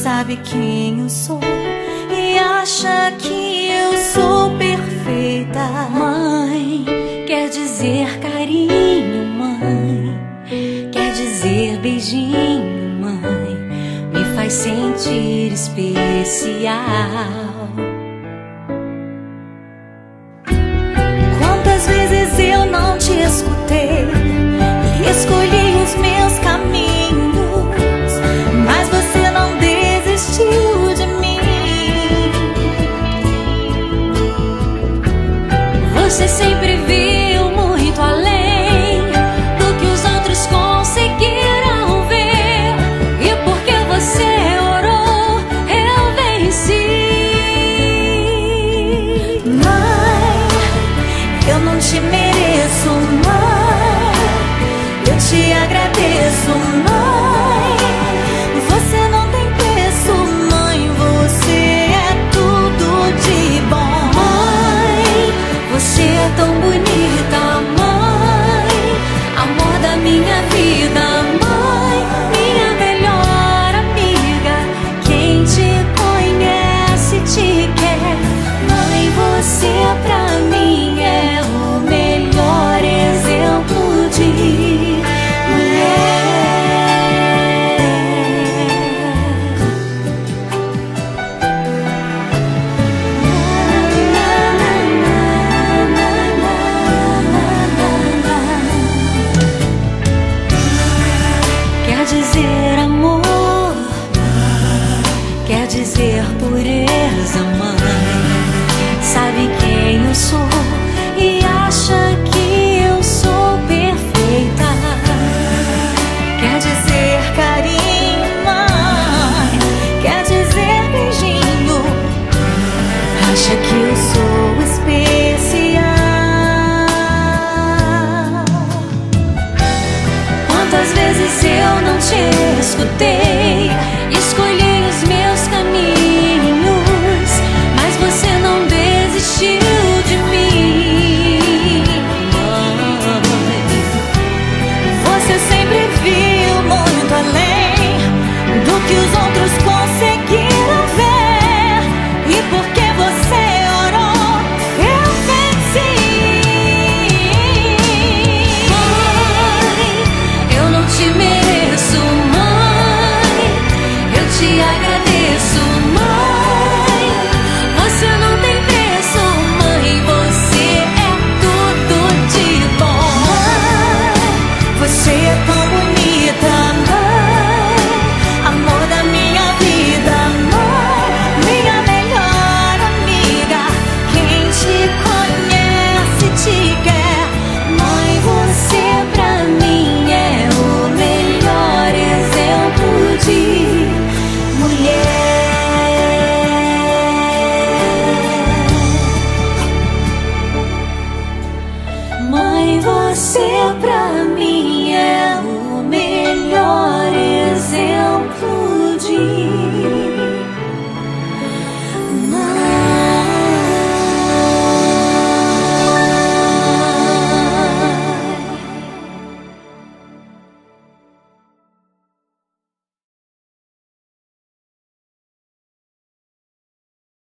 sabe quem eu sou e acha que eu sou perfeita. Mãe, quer dizer carinho, mãe, quer dizer beijinho, mãe, me faz sentir especial. Quantas vezes eu não te escutei e escolhi os meus caminhos, mas você não desistiu de mim. Você sempre viu muito além do que os outros conseguiram ver, e porque você orou, eu venci. Mãe, eu não te mereço, mãe, eu te agradeço, mãe. Você não tem preço, mãe, você é tudo de bom. Mãe, você é tão bonita, mãe, amor da minha vida, mãe, minha melhor amiga. Quem te conhece te quer, mãe, você pra mim é o melhor exemplo de quer dizer amor, quer dizer pureza, mãe, sabe quem eu sou e acha que eu sou perfeita. Quer dizer carinho, mãe, quer dizer beijinho, acha que eu sou especial. Quantas vezes eu não te escutei, escolhi os meus caminhos, mas você não desistiu de mim. Mãe, você sempre viu muito além do que os outros conseguiram ver, e porque você orou, eu venci. Mãe, eu não te mereço, mãe, eu te agradeço,